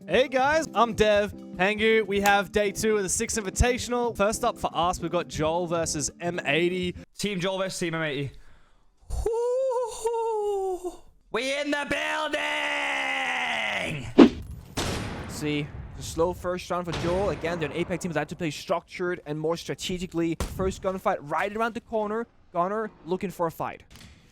Hey guys, I'm Dev. Hangu, we have day 2 of the 6th Invitational. First up for us, we've got Joel versus M80. Team Joel versus Team M80. We in the building! See, the slow first round for Joel. Again, they're an Apex team that like to play structured and more strategically. First gunfight right around the corner. Gunner looking for a fight.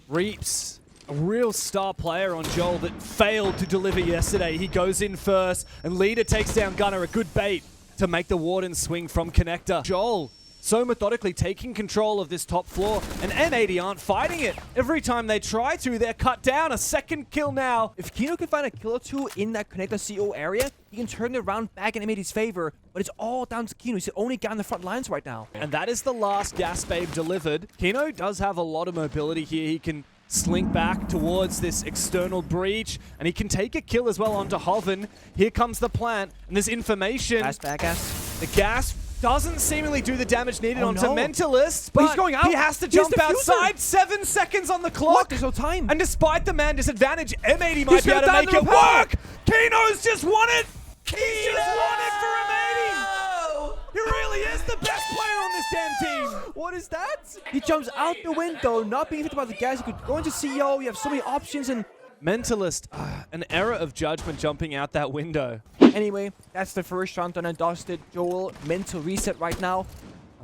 Reaps, a real star player on Joel that failed to deliver yesterday. He goes in first, and Leader takes down Gunner, a good bait to make the Warden swing from Connector. Joel so methodically taking control of this top floor, and M80 aren't fighting it. Every time they try to, they're cut down. A second kill now. If Kino can find a kill or two in that Connector CO area, he can turn the round back in M80's favor, but it's all down to Kino. He's the only guy on the front lines right now. And that is the last gas babe delivered. Kino does have a lot of mobility here. He can slink back towards this external breach, and he can take a kill as well onto Hoven. Here comes the plant, and there's information. Back gas. The gas doesn't seemingly do the damage needed onto no. Mentalist, but he's going out. he has to He's jump the fuser. outside. 7 seconds on the clock. What? There's no time. And despite the man disadvantage, M80 might He's be able to gonna make down it the power. work. Kino's just won it. He's just won it for M80. He really is the best player on this damn team. What is that? He jumps out the window, not being hit by the gas. He could go into CO. You have so many options, and Mentalist, an error of judgment jumping out that window. anyway, that's the first round done and dusted. Joel, mental reset right now.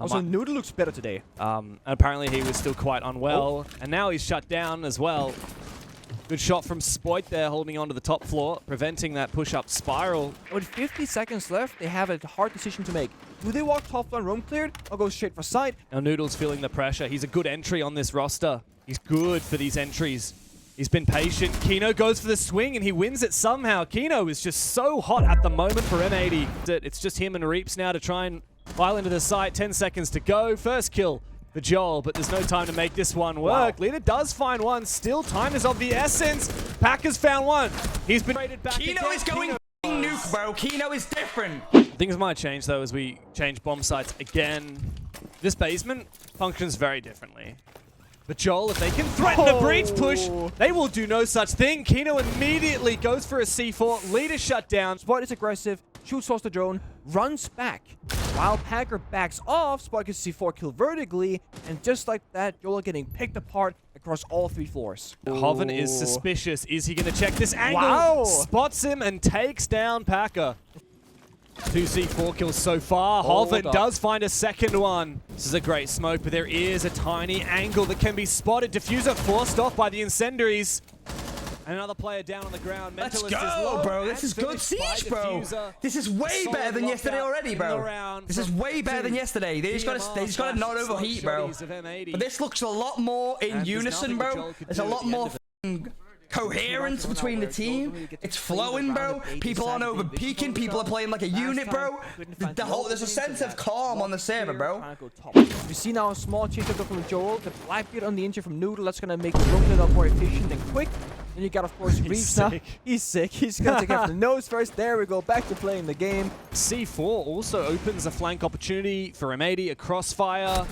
Also, Noodle looks better today. Apparently he was still quite unwell, and now he's shut down as well. Good shot from Spoit there, holding on to the top floor, preventing that push-up spiral. With 50 seconds left, they have a hard decision to make. Do they walk top floor and roam cleared, or go straight for side? Now Noodle's feeling the pressure. He's a good entry on this roster. He's good for these entries. He's been patient. Kino goes for the swing, and he wins it somehow. Kino is just so hot at the moment for M80. It's just him and Reaps now to try and file into the site. 10 seconds to go. First kill for Joel, but there's no time to make this one work. Wow. Leader does find one. Still, time is of the essence. Packer's found one. He's been rated back. Kino is going nuke, bro. Kino is different. Things might change, though, as we change bomb sites again. This basement functions very differently. But Joel, if they can threaten a breach push, they will do no such thing. Kino immediately goes for a C4. Leader shut down. Spoit is aggressive, shoots off the drone, runs back. While Packer backs off, Spoit gets C4 kill vertically, and just like that, Joel getting picked apart across all 3 floors. Hoven is suspicious. Is he going to check this angle? Wow. Spots him and takes down Packer. 2 C4 kills so far. Hoven does find a second one. This is a great smoke, but there is a tiny angle that can be spotted. Diffuser forced off by the incendiaries. And another player down on the ground. Let's Mentalist go, is low, bro. This is good siege, bro. This is way better than yesterday already, bro. This is way better than yesterday. They just gotta not overheat, bro. But this looks a lot more in unison, bro. There's a lot more coherence between the team. It's flowing, bro. People aren't over peaking. People are playing like a unit, bro. There's a sense of calm on the server, bro. We see now a small change up from Joel. The Blackbeard on the injury from Noodle. That's gonna make the roam up more efficient and quick. Then you got, of course, Reeves now. He's sick. He's gonna take out the nose first. There we go. Back to playing the game. C4 also opens a flank opportunity for M80, a crossfire.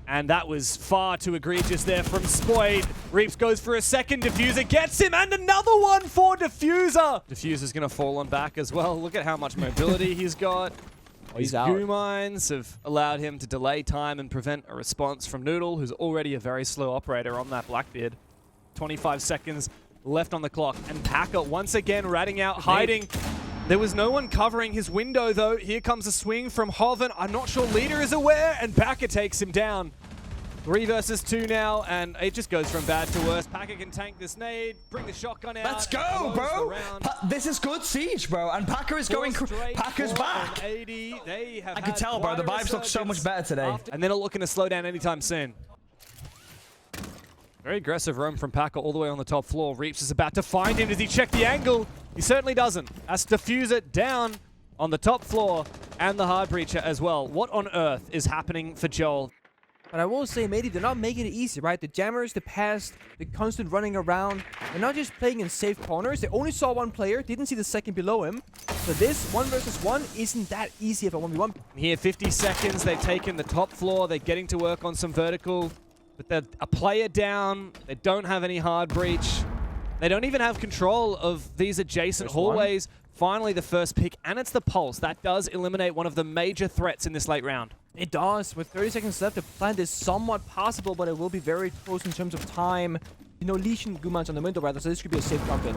And that was far too egregious there from Spoit. Reaps goes for a second. Diffuser gets him, and another one for Diffuser. Diffuser's going to fall on back as well. Look at how much mobility he's got. These goo mines have allowed him to delay time and prevent a response from Noodle, who's already a very slow operator on that Blackbeard. 25 seconds left on the clock, and Packer once again ratting out, hiding. There was no one covering his window, though. Here comes a swing from Hoven. I'm not sure Leader is aware, and Packer takes him down. 3 versus 2 now, and it just goes from bad to worse. Packer can tank this nade, bring the shotgun out. Let's go, bro. This is good siege, bro. And Packer is going. Packer's back. I could tell, bro. The vibes look so much better today. And they're not looking to slow down anytime soon. Very aggressive roam from Packer all the way on the top floor. Reaps is about to find him. Does he check the angle? He certainly doesn't. As Diffuser down on the top floor and the hard breacher as well. What on earth is happening for Joel? But I will say, maybe they're not making it easy, right? The jammers, the pass, the constant running around. They're not just playing in safe corners. They only saw one player, didn't see the second below him. So this 1 versus 1 isn't that easy of a 1v1. Here, 50 seconds. They've taken the top floor. They're getting to work on some vertical. But they're a player down. They don't have any hard breach. They don't even have control of these adjacent hallways. Finally, the first pick, and it's the Pulse. That does eliminate one of the major threats in this late round. It does. With 30 seconds left, the plant is somewhat possible, but it will be very close in terms of time. You know, Lesion Guman's on the window rather, so this could be a safe jump in.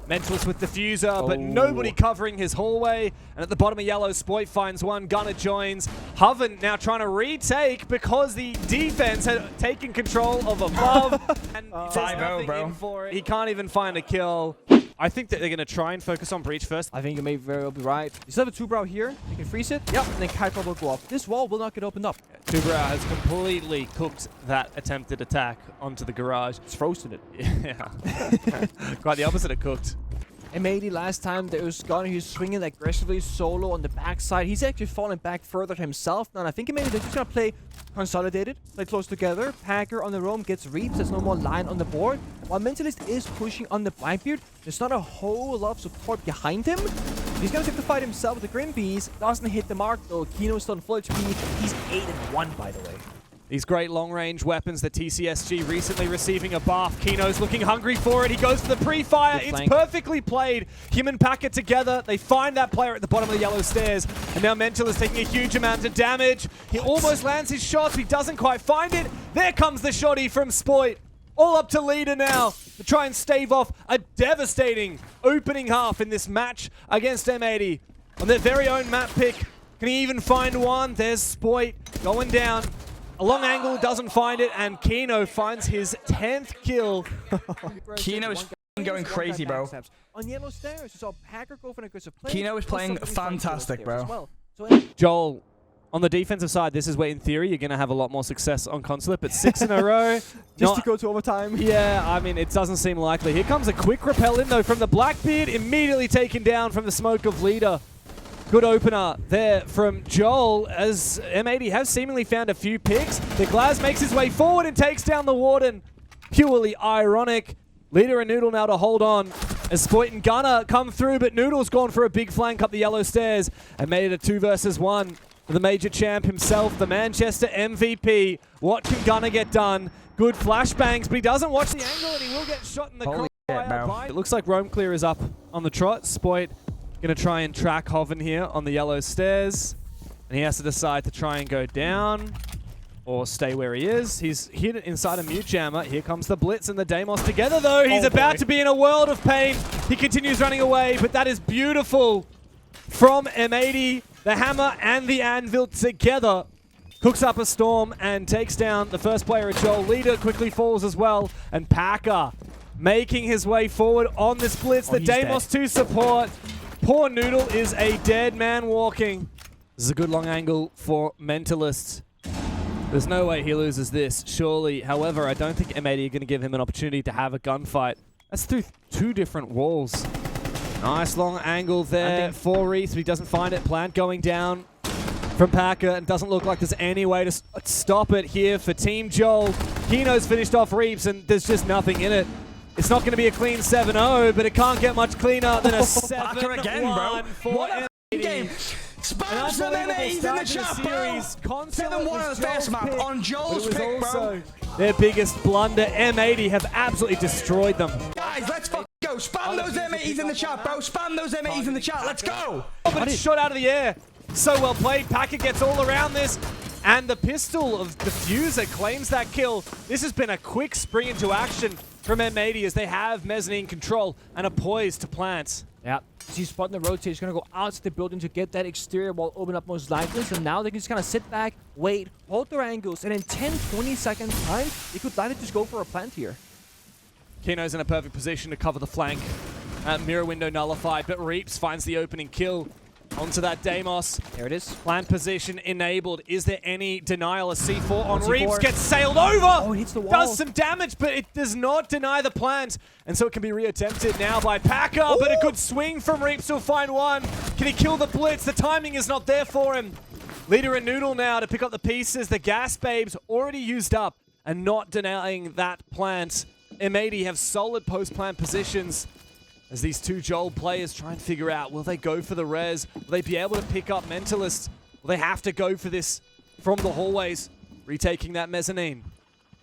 Mentalist with Diffuser, but nobody covering his hallway. And at the bottom of yellow, Spoit finds one. Gunner joins. Hoven now trying to retake because the defense had taken control of above. And there's nothing in for it. He can't even find a kill. I think that they're going to try and focus on Breach first. I think you may very well be right. You still have a two-brow here. You can freeze it. Yep. And then Kuiper will go off. This wall will not get opened up. Two-brow has completely cooked that attempted attack onto the garage. It's frozen it. Yeah. Quite the opposite of cooked. M80 last time, there was Gunner who's swinging aggressively solo on the backside. He's actually falling back further himself now. And I think M80 they're just going to play consolidated, play close together. Packer on the roam gets Reaps. There's no more line on the board. While Mentalist is pushing on the Blackbeard, there's not a whole lot of support behind him. He's going to take the fight himself with the Grim Bees. Doesn't hit the mark though. Kino's still on full HP. He's 8-1 by the way. These great long-range weapons that TCSG recently receiving a buff. Kino's looking hungry for it. He goes for the pre-fire. It's perfectly played. Him and Packer together. They find that player at the bottom of the yellow stairs. And now Mental is taking a huge amount of damage. He almost lands his shots. He doesn't quite find it. There comes the shotty from Spoit. All up to leader now to try and stave off a devastating opening half in this match against M80. On their very own map pick. Can he even find one? There's Spoit going down. A long angle doesn't find it, and Kino finds his 10th kill. Kino is going crazy, bro. On yellow stairs, you saw Packer go for an aggressive play. Kino is playing fantastic, bro. Joel, on the defensive side, this is where, in theory, you're going to have a lot more success on console, but 6 in a row. Just to go to overtime. Yeah, I mean, it doesn't seem likely. Here comes a quick repel in, though, from the Blackbeard, immediately taken down from the smoke of leader. Good opener there from Joel, as M80 has seemingly found a few picks. The Glaz makes his way forward and takes down the Warden. Purely ironic. Leader and Noodle now to hold on as Spoit and Gunner come through, but Noodle's gone for a big flank up the yellow stairs and made it a 2 versus 1 for the major champ himself, the Manchester MVP. What can Gunner get done? Good flashbangs, but he doesn't watch the angle and he will get shot in the crossfire. It looks like roam clear is up on the trot. Spoit going to try and track Hoven here on the yellow stairs. And he has to decide to try and go down or stay where he is. He's hid inside a mute jammer. Here comes the Blitz and the Deimos together, though. He's about to be in a world of pain. He continues running away, but that is beautiful from M80. The hammer and the anvil together cooks up a storm and takes down the first player at Joel. Leader quickly falls as well. And Packer making his way forward on this Blitz. The Deimos to support. Poor Noodle is a dead man walking. This is a good long angle for Mentalist. There's no way he loses this, surely. However, I don't think M80 are going to give him an opportunity to have a gunfight. That's through 2 different walls. Nice long angle there for Reese, but he doesn't find it. Plant going down from Packer, and doesn't look like there's any way to stop it here for Team Joel. Kino's finished off Reeves, and there's just nothing in it. It's not going to be a clean 7-0, but it can't get much cleaner than a 7-1 again, bro. for what a M80. Game. Spam some M80s in the chat, bro. 7-1 on the first map on Joel's pick, bro. Their biggest blunder. M80 have absolutely destroyed them. Guys, let's fucking go. Spam those M80s in the chat, bro. Spam those M80s in the chat. Let's go. Oh, but it's shot out of the air. So well played. Packer gets all around this. And the pistol of Diffuser claims that kill. This has been a quick spring into action from M80 as they have mezzanine control and are poised to plant. Yeah, he's spotting the rotate. He's going to go out to the building to get that exterior wall open up most likely. So now they can just kind of sit back, wait, hold their angles, and in 10-20 seconds time, they could likely just go for a plant here. Kino's in a perfect position to cover the flank. Mirror window nullified, but Reaps finds the opening kill. Onto that Deimos. There it is. Plant position enabled. Is there any denial? A C4 on Reeves gets sailed over. Oh, it hits the wall. Does some damage, but it does not deny the plant. And so it can be reattempted now by Packer. Ooh. But a good swing from Reeves to find one. Can he kill the Blitz? The timing is not there for him. Leader and Noodle now to pick up the pieces. The gas babes already used up and not denying that plant. M80 have solid post-plant positions. As these 2 Joel players try and figure out, will they go for the res? Will they be able to pick up Mentalist? Will they have to go for this from the hallways? Retaking that mezzanine.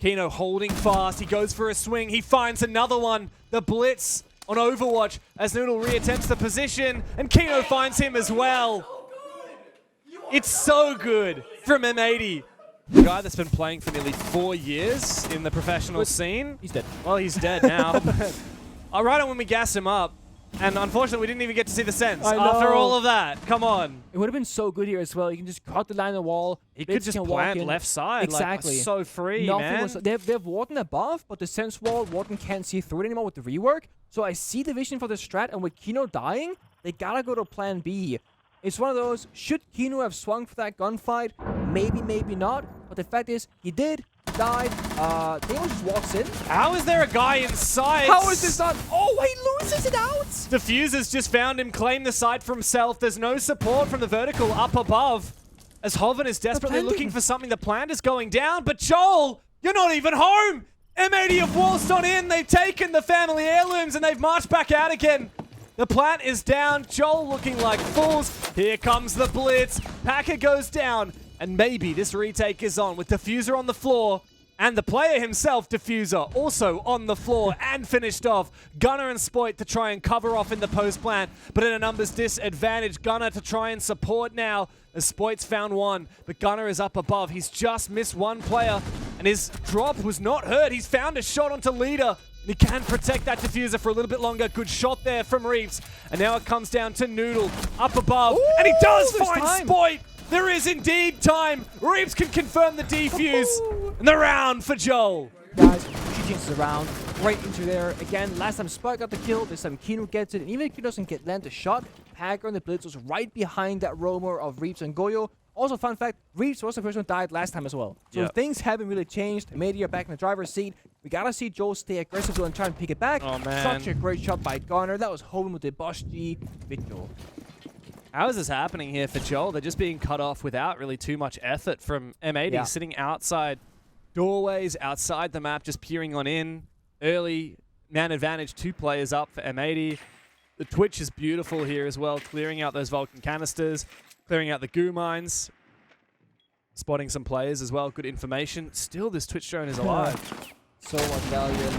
Kino holding fast. He goes for a swing. He finds another one. The blitz on Overwatch as Noodle reattempts the position, and Kino finds him as well. It's so good from M80. The guy that's been playing for nearly 4 years in the professional scene. He's dead. Well, he's dead now. Right on when we gas him up. And unfortunately, we didn't even get to see the sense after all of that. Come on. It would have been so good here as well. You can just cut the line of the wall. He could just plant left side. Exactly. Like, so free, man. They have Warden above, but the sense wall, Warden can't see through it anymore with the rework. So I see the vision for the strat, and with Kino dying, they gotta go to plan B. It's one of those, should Kino have swung for that gunfight? Maybe, maybe not. But the fact is, he did, died. Demo just walks in. How is there a guy inside? How is this not? Oh, he loses it out. Diffuser's just found him, claim the side for himself. There's no support from the vertical up above. As Hoven is desperately looking for something, the plant is going down. But Joel, you're not even home. M80 have waltzed on in. They've taken the family heirlooms and they've marched back out again. The plant is down. Joel looking like fools. Here comes the blitz. Packer goes down. And maybe this retake is on with Diffuser on the floor. And the player himself, Diffuser, also on the floor and finished off. Gunner and Spoit to try and cover off in the post plant. But in a numbers disadvantage, Gunner to try and support now. As Spoit's found one, but Gunner is up above. He's just missed one player. And his drop was not hurt. He's found a shot onto Leader. And he can protect that Diffuser for a little bit longer. Good shot there from Reeves. And now it comes down to Noodle up above. Ooh, and he does find Spoit. There is indeed time. Reeves can confirm the defuse. And the round for Joel. Guys, she changes around right into there. Again, last time Spoit got the kill. This time Kino gets it. And even if Kino doesn't land a shot, Packer and the Blitz was right behind that roamer of Reeves and Goyo. Also, fun fact, Reeves was the person who died last time as well. So things haven't really changed. Media back in the driver's seat. We gotta see Joel stay aggressive and try and pick it back. Oh, man. Such a great shot by Gunner. That was Hoven with the Bosch G. Big Joel. How is this happening here for Joel? They're just being cut off without really too much effort from M80, sitting outside doorways, outside the map, just peering on in. Early man advantage, 2 players up for M80. The Twitch is beautiful here as well, clearing out those Vulcan canisters, clearing out the goo mines, spotting some players as well. Good information. Still, this Twitch drone is alive. So much value.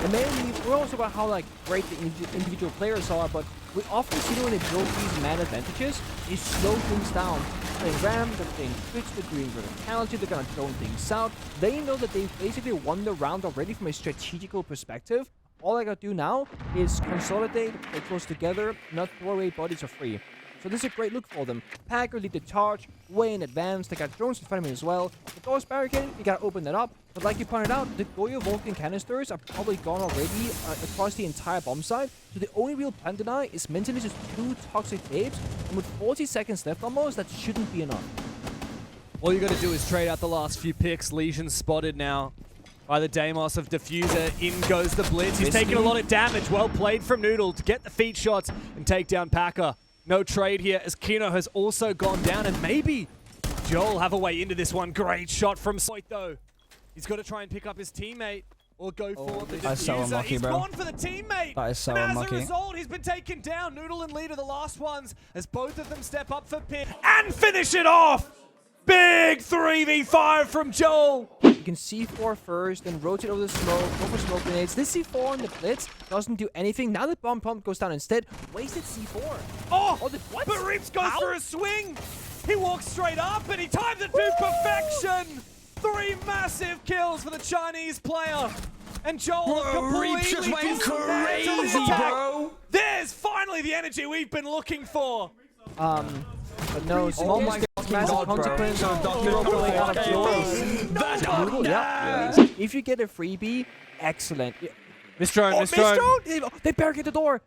And maybe we're also about how great the individual players are, but we often see when they build these man advantages, they slow things down. They're playing Ram, they're playing Twitch, they're doing verticality, they're gonna drone things out. They know that they've basically won the round already from a strategical perspective. All I gotta do now is consolidate, play close together, not throw away bodies for free. So this is a great look for them. Packer lead the charge way in advance. They got drones in front of him as well. The door's barricaded, you gotta open that up. But like you pointed out, the Goyo Vulcan canisters are probably gone already across the entire bomb site. So the only real plan deny is mentally just 2 toxic babes. And with 40 seconds left almost, that shouldn't be enough. All you gotta do is trade out the last few picks. Legion spotted now by the Deimos of Diffuser. In goes the Blitz. He's taking a lot of damage. Well played from Noodle to get the feet shots and take down Packer. No trade here as Kino has also gone down, and maybe Joel have a way into this one. Great shot from Spoit though. He's got to try and pick up his teammate or go for the Diffuser. That's so unlucky, he's bro. gone for the teammate. That is so and unlucky. as a result, he's been taken down. Noodle and Leader, the last ones, as both of them step up for pin and finish it off. Big 3v5 from Joel. You can C4 first, then rotate over the smoke, go for smoke grenades. This C4 on the Blitz doesn't do anything. Now the bomb pump goes down instead. Wasted C4. Oh, what? But Reeves goes for a swing. He walks straight up and he times it to perfection. 3 massive kills for the Chinese player. And Joel completely just went dismantled crazy, the attack. bro. There's finally the energy we've been looking for. But no, small massive consequence. If you get a freebie, excellent. Miss Drone, Miss Drone. They barricade the door.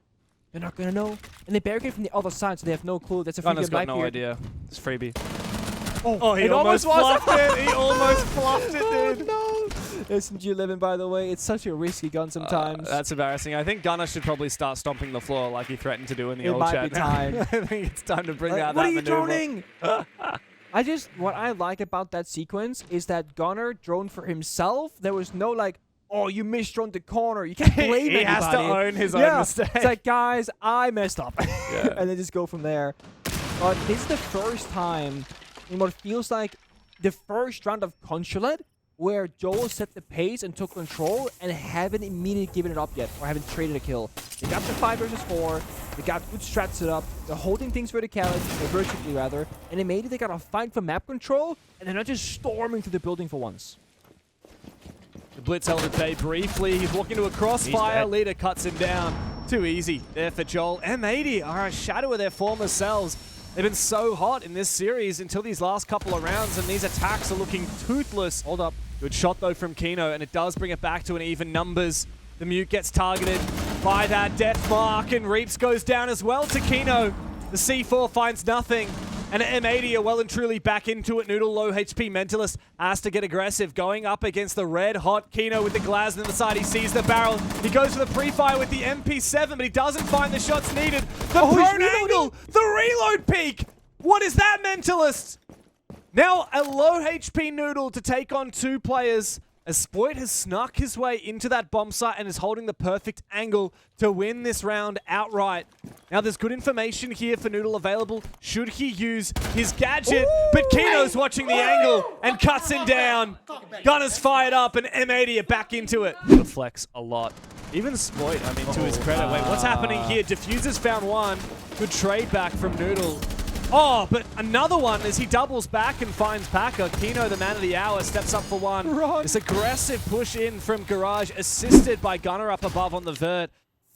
They're not gonna know. And they barricade from the other side, so they have no clue. That's a freebie. Gunner's got no idea. It's freebie. Oh, he almost fluffed it. He almost fluffed it, dude. No. SMG-11, by the way. It's such a risky gun sometimes. That's embarrassing. I think Gunner should probably start stomping the floor like he threatened to do in the old chat. It might be time. I think it's time to bring out what that are you maneuver. droning? What I like about that sequence is that Gunner droned for himself. There was no oh, you misdroned the corner. You can't blame anybody. He has to own his own mistake. It's like, guys, I messed up. And then just go from there. But this is the first time in what feels like the first round of Consulate where Joel set the pace and took control and haven't immediately given it up yet, or haven't traded a kill. They got the 5 versus 4, they got good strats set up, they're holding things vertically rather, and immediately they got a fight for map control, and they're not just storming through the building for once. The blitz held at bay briefly. He's walking into a crossfire. Leader cuts him down. Too easy there for Joel. M80 are a shadow of their former selves. They've been so hot in this series until these last couple of rounds, and these attacks are looking toothless. Hold up. Good shot, though, from Kino, and it does bring it back to an even numbers. The Mute gets targeted by that death mark, and Reaps goes down as well to Kino. The C4 finds nothing. And M80 are well and truly back into it. Noodle, low HP Mentalist, has to get aggressive. Going up against the red-hot Kino with the Glaz on the side. He sees the barrel. He goes for the pre-fire with the MP7, but he doesn't find the shots needed. The prone angle! The reload peak! What is that, Mentalist? Now a low HP Noodle to take on 2 players. As Spoit has snuck his way into that bomb site and is holding the perfect angle to win this round outright. Now there's good information here for Noodle available should he use his gadget, but Kino's watching the angle and cuts him down. Gunner's fired up and M80 are back into it. The flex a lot. Even Spoit, I mean, to his credit. Wait, what's happening here? Diffuser's found one. Good trade back from Noodle. Oh, but another one as he doubles back and finds Packer. Kino, the man of the hour, steps up for one. This aggressive push in from Garage, assisted by Gunner up above on the vert,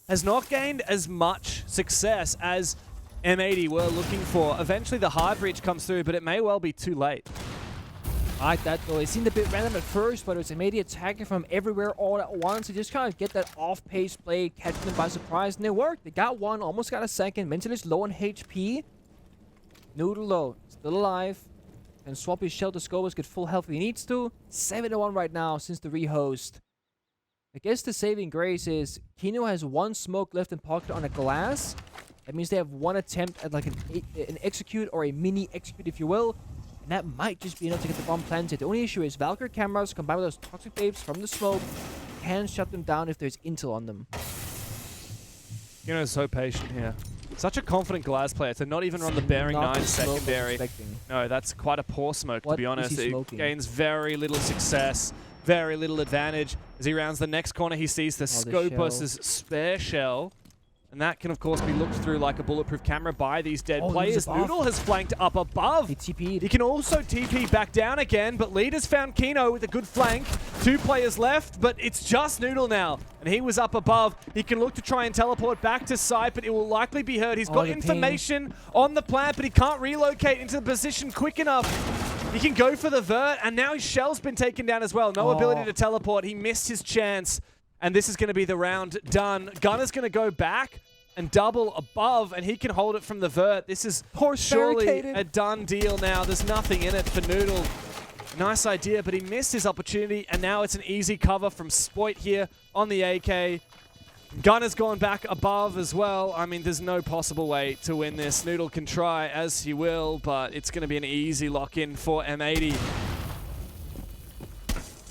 has not gained as much success as M80 were looking for. Eventually the hard reach comes through, but it may well be too late. I like that though. It seemed a bit random at first, but it was M80 attacking from everywhere all at once. They just kind of get that off-pace play, catching them by surprise, and it worked. They got one, almost got a second. Mentalist low on HP. Noodle though, still alive. And swap his shell to Scobus, get full health if he needs to. 7-1 right now since the rehost. I guess the saving grace is Kino has 1 smoke left in pocket on a glass. That means they have 1 attempt at like an execute or a mini execute, if you will. And that might just be enough to get the bomb planted. The only issue is Valkyrie cameras combined with those toxic babes from the smoke can shut them down if there's intel on them. Kino's so patient here. Such a confident Glass player to not even run the Bearing 9 secondary. No, that's quite a poor smoke, to be honest. It gains very little success, very little advantage. As he rounds the next corner, he sees the Scopus' spare shell. And that can, of course, be looked through like a bulletproof camera by these dead players. Noodle has flanked up above. He TP'd. He can also TP back down again, but Leader's found Kino with a good flank. 2 players left, but it's just Noodle now. And he was up above. He can look to try and teleport back to site, but it will likely be heard. He's got information on the plant, but he can't relocate into the position quick enough. He can go for the vert, and now his shell's been taken down as well. No ability to teleport. He missed his chance. And this is going to be the round done. Gunner's going to go back and double above, and he can hold it from the vert. This is surely a done deal now. There's nothing in it for Noodle. Nice idea, but he missed his opportunity, and now it's an easy cover from Spoit here on the AK. Gunner's gone back above as well. I mean, there's no possible way to win this. Noodle can try as he will, but it's going to be an easy lock-in for M80.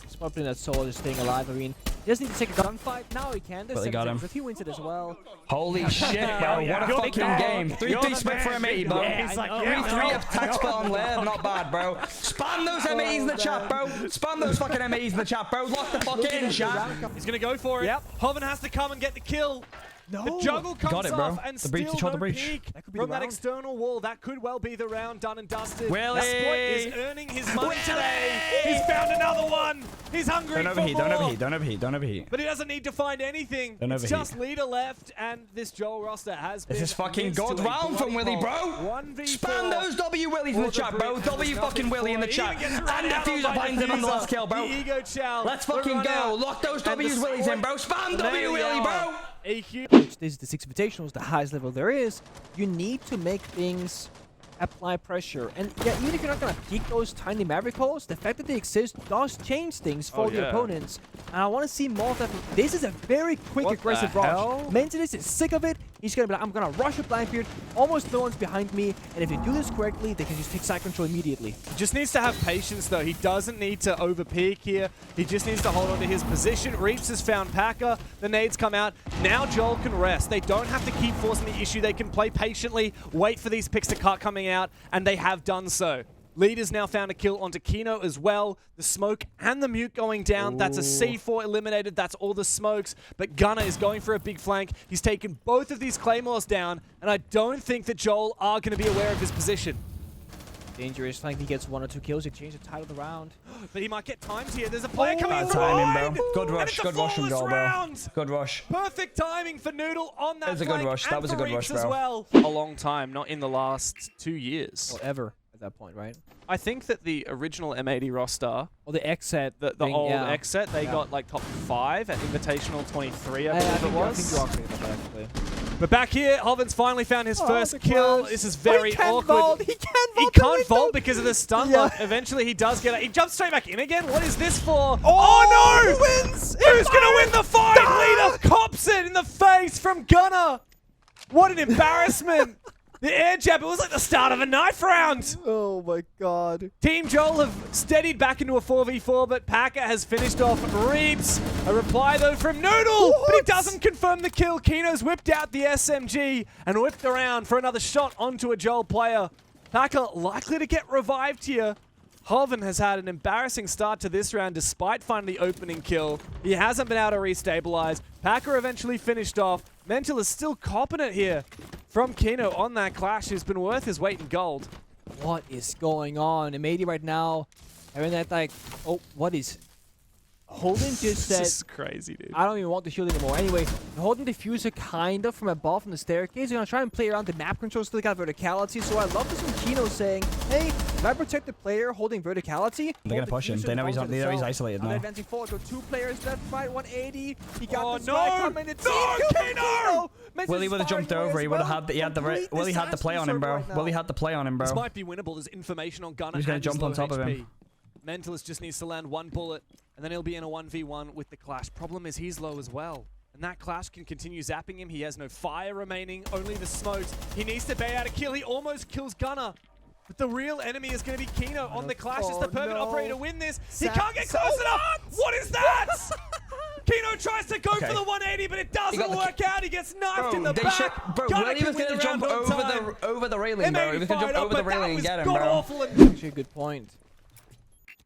Spoit putting that soul, just staying alive. I mean, he doesn't need to take a gunfight. Now he can. Well, he got him. If he wins it as well. Holy shit, bro. What a fucking game. 3-3 split for M80, bro. 3-3 attacks put on lair. Not bad, bro. Spam those M80s in the chat, bro. Spam those fucking M80s in the chat, bro. Lock the fuck in, chat. He's going to go for it. Hoven has to come and get the kill. No. The juggle comes off and the breach, still no breach. peek from that external wall. That could well be the round done and dusted. Willie! Spoit is earning his money today. He's found another one. He's hungry for more. Don't overheat. But he doesn't need to find anything. It's just Leader left, and this Joel roster has been. This is fucking good round from Willie, bro. Spam those W Willies in the chat, bro. W fucking Willie in the chat. And Diffuser finds him on the last kill, bro. Let's fucking go. Lock those W's Willies in, bro. Spam W Willie, bro. Which this is the 6 Invitationals, the highest level there is. You need to make things apply pressure. And yeah, even if you're not going to peek those tiny Maverick holes, the fact that they exist does change things for the opponents. And I want to see more of that. This is a very quick, aggressive rush. Mentalist is sick of it. He's going to be like, I'm going to rush with Blackbeard. Almost no one's behind me. And if they do this correctly, they can just take side control immediately. He just needs to have patience, though. He doesn't need to over-peek here. He just needs to hold on to his position. Reaps has found Packer. The nades come out. Now Joel can rest. They don't have to keep forcing the issue. They can play patiently, wait for these picks to cut coming out, and they have done so. Leader's now found a kill onto Kino as well. The smoke and the mute going down. Ooh. That's a C4 eliminated. That's all the smokes. But Gunner is going for a big flank. He's taken both of these Claymores down, and I don't think that Joel are going to be aware of his position. Dangerous flank. He gets 1 or 2 kills. He changes the tide of the round. But he might get timed here. There's a player coming in. Timing, bro. Good rush. Good rush from Joel, bro. Good rush. Perfect timing for Noodle on that flank. That was a good rush. That was a good rush, bro. As well. A long time, not in the last 2 years. Or ever at that point, right? I think that the original M80 roster, or the X set, the old X set, they got like top 5 at Invitational 23, I believe it was. I think you're right about that, actually. But back here, Hoven's finally found his first kill. Clash. This is very awkward. Vault. He can't vault because of the stun lock. Eventually, he does get it. He jumps straight back in again. What is this for? Oh no! Who wins? Who's going to win the fight? Leader cops it in the face from Gunner. What an embarrassment. The air jab, it was like the start of a knife round. Oh my god. Team Joel have steadied back into a 4v4, but Packer has finished off Reeps. A reply though from Noodle, but he doesn't confirm the kill. Kino's whipped out the SMG and whipped around for another shot onto a Joel player. Packer likely to get revived here. Hoven has had an embarrassing start to this round despite finding the opening kill. He hasn't been able to restabilize. Packer eventually finished off. Mental is still copping it here from Kino on that clash, who's been worth his weight in gold. What is going on? M80 right now, having that like, oh, what is... Holden just said... This is crazy, dude. I don't even want the shield anymore. Anyway, holding diffuser kind of from above from the staircase. You're going to try and play around the map control, still got verticality. So I love this from Kino saying, hey, if I protect the player holding verticality... They're going to push him. They know he's isolated now. They're advancing forward. So 2 players left, right, 180. He got the no! coming. It's Kino! Willie would have jumped over. He would have had Willie had the play on him, bro. Willie had the play on him, bro. This might be winnable. There's information on Gunner. He's going to jump on top of him. Mentalist just needs to land 1 bullet, and then he'll be in a 1v1 with the Clash. Problem is he's low as well. And that Clash can continue zapping him. He has no fire remaining, only the smokes. He needs to bait out a kill. He almost kills Gunner. But the real enemy is going to be Kino on the Clash. It's the perfect operator to win this. He can't get close enough. What is that? Kino tries to go for the 180, but it doesn't work out. He gets knifed in the back. Bro, Willie was going to jump over the railing, bro. He was going to jump over the railing and get him, bro. Actually, a good point.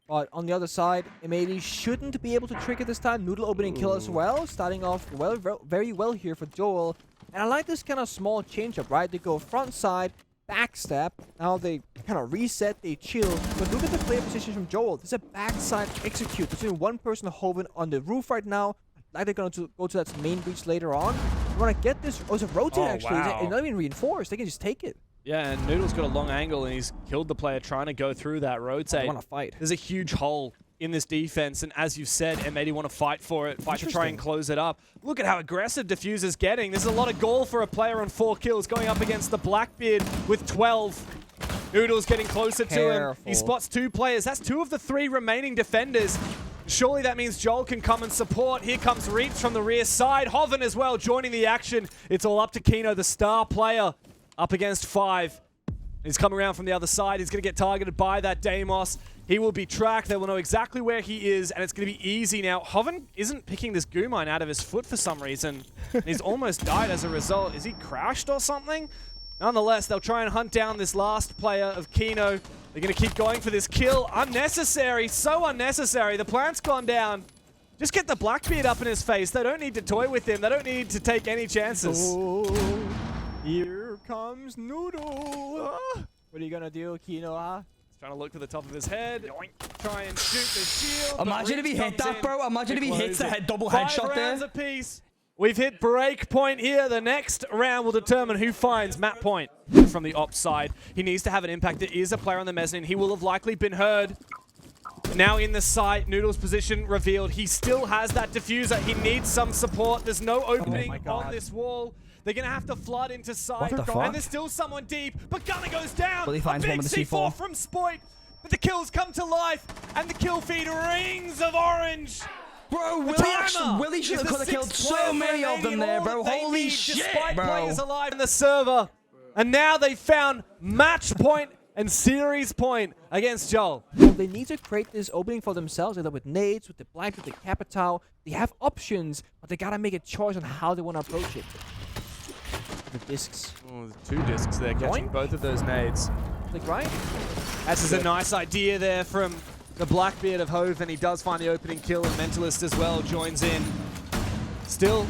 But on the other side, M80 shouldn't be able to trigger this time. Noodle opening kill as well, starting off very well here for Joel. And I like this kind of small change-up, right? They go front side, backstab. Now they kind of reset, they chill. But look at the player position from Joel. There's a backside execute between one person Hoven on the roof right now. Like they're going to go to that main breach later on. You want to get this... Oh, it's a rotate actually. Wow. It's not even reinforced. They can just take it. Yeah, and Noodle's got a long angle, and he's killed the player trying to go through that rotate. I want to fight. There's a huge hole in this defense, and as you've said, M80 want to fight for it, fight to try and close it up. Look at how aggressive Diffuser's getting. There's a lot of gall for a player on 4 kills going up against the Blackbeard with 12. Noodle's getting closer to him. He spots 2 players. That's 2 of the 3 remaining defenders. Surely that means Joel can come and support. Here comes Reeps from the rear side. Hoven as well joining the action. It's all up to Kino, the star player. Up against 5. He's coming around from the other side. He's going to get targeted by that Deimos. He will be tracked. They will know exactly where he is, and it's going to be easy now. Hoven isn't picking this goo mine out of his foot for some reason. He's almost died as a result. Is he crashed or something? Nonetheless, they'll try and hunt down this last player of Kino. They're going to keep going for this kill. Unnecessary. So unnecessary. The plant's gone down. Just get the Blackbeard up in his face. They don't need to toy with him. They don't need to take any chances. Oh. Here comes Noodle. What are you gonna do, Kino? He's trying to look to the top of his head. Try and shoot the shield. Imagine if he hit that, bro. Imagine if he hits the double headshot there. 5 rounds apiece. We've hit break point here. The next round will determine who finds map point from the ops side. He needs to have an impact. There is a player on the mezzanine. He will have likely been heard. Now in the site, Noodle's position revealed. He still has that diffuser. He needs some support. There's no opening on this wall. They're going to have to flood into side. And there's still someone deep. But Gunner goes down. Well, he finds one with the C4 from Spoit. But the kills come to life. And the kill feed rings of orange. Bro, Willie should have killed so many of them there, bro. Holy shit, bro. Players alive in the server. And now they found match point and series point against Joel. They need to create this opening for themselves, either with nades, with the blank, with the capital. They have options, but they gotta make a choice on how they want to approach it. The discs. Oh, 2 discs there, catching both of those nades. click right. This is a nice idea there from the Blackbeard of Hove, and he does find the opening kill, and Mentalist as well joins in. Still,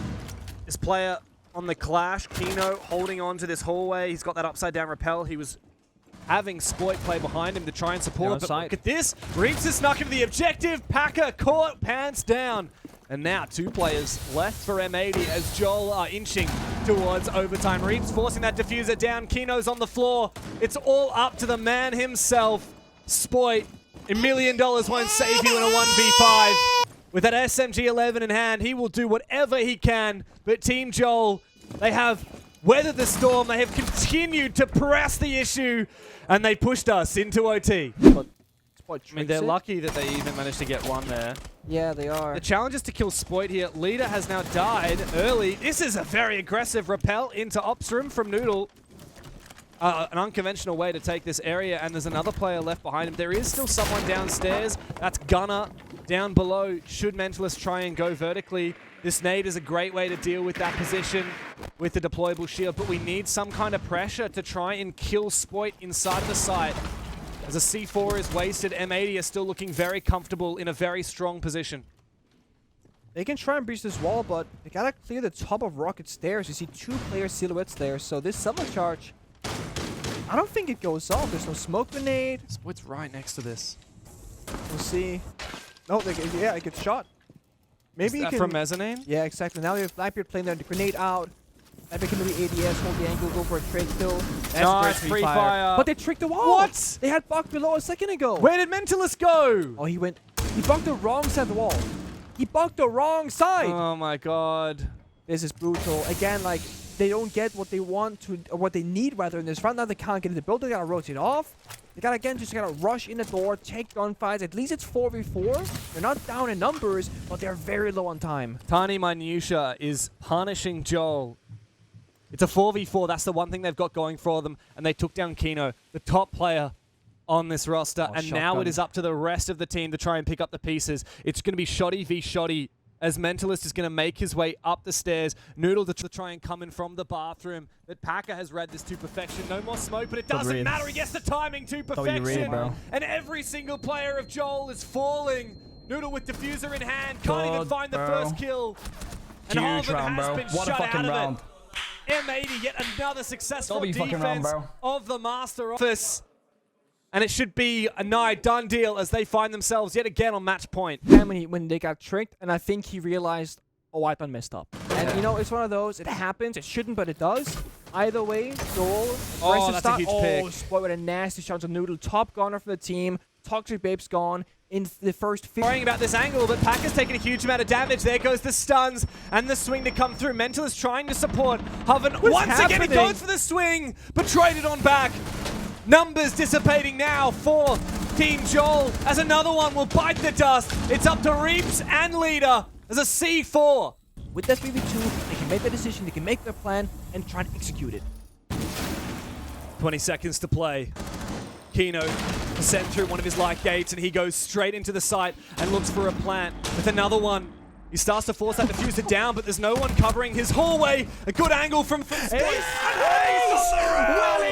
this player on the clash, Kino holding on to this hallway. He's got that upside down rappel. He was having Spoit play behind him to try and support, but look at this. Reeps has snuck into the objective. Packer caught, pants down. And now 2 players left for M80 as Joel are inching towards overtime. Reeps forcing that diffuser down. Kino's on the floor. It's all up to the man himself. Spoit, $1 million won't save you in a 1v5. With that SMG-11 in hand, he will do whatever he can. But Team Joel, they have weathered the storm. They have continued to press the issue, and they pushed us into OT. But Spoit I mean, they're lucky that they even managed to get one there. Yeah, they are. The challenge is to kill Spoit here. Leader has now died early. This is a very aggressive rappel into Ops room from Noodle. An unconventional way to take this area, and there's another player left behind him. There is still someone downstairs. That's Gunner down below. Should Mentalist try and go vertically? This nade is a great way to deal with that position with the deployable shield, but we need some kind of pressure to try and kill Spoit inside of the site. As a C4 is wasted, M80 are still looking very comfortable in a very strong position. They can try and breach this wall, but they gotta clear the top of Rocket Stairs. You see 2 player silhouettes there, so this summer charge, I don't think it goes off. There's no smoke grenade. Spoit's right next to this. We'll see. No, yeah, it gets shot. Maybe is that from mezzanine? Yeah, exactly. Now they have Blackbeard playing the grenade out. That can maybe ADS, hold the angle, go for a trade kill. That's nice, free fire. But they tricked the wall. What? They had Buck below a second ago. Where did Mentalist go? Oh, he bunked the wrong side of the wall. He bunked the wrong side. Oh my god. This is brutal. Again, like, they don't get what they want to, or what they need rather in this round. Now they can't get in the building. They gotta rotate off. They gotta, again, just gotta rush in the door, take gunfights. At least it's 4v4. They're not down in numbers, but they're very low on time. Tiny Minutia is punishing Joel. It's a 4v4. That's the one thing they've got going for them. And they took down Kino, the top player on this roster. And shotgun. Now it is up to the rest of the team to try and pick up the pieces. It's going to be shoddy v shoddy as Mentalist is going to make his way up the stairs. Noodle to try and come in from the bathroom. But Packer has read this to perfection. No more smoke, but it doesn't matter. He gets the timing to perfection. And every single player of Joel is falling. Noodle with diffuser in hand. Can't even find the first kill. And Huge round, bro. What a fucking round. M80, yet another successful defense round, of the Master Office. And it should be a nigh done deal as they find themselves yet again on match point. When they got tricked, and I think he realized, oh, I done messed up. And, you know, it's one of those, it happens, it shouldn't, but it does. Either way, Joel, that's a huge pick. Spoit with a nasty shot to Noodle. Top gunner for the team. Toxic Babe's gone. In the first worrying about this angle, but Packer's taking a huge amount of damage. There goes the stuns and the swing to come through. Mentalist trying to support Hoven. Once again, he goes for the swing, but traded on back. Numbers dissipating now for Team Joel as another one will bite the dust. It's up to Reeps and Leader as a C4. With that 3v2, they can make their decision, they can make their plan, and try to execute it. 20 seconds to play. Kino sent through one of his light gates, and he goes straight into the site and looks for a plant with another one. He starts to force that diffuser down, but there's no one covering his hallway. A good angle from Spoit. And Ace on the round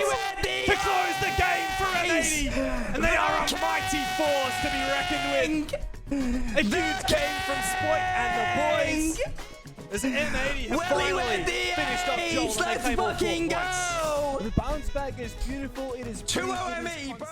to close the game for M80. And they are a mighty force to be reckoned with. A huge game from Spoit and the boys. As M80 have finally finished off Joel. Let's fucking go! The bounce back is beautiful. It is 2-0 M80, bro.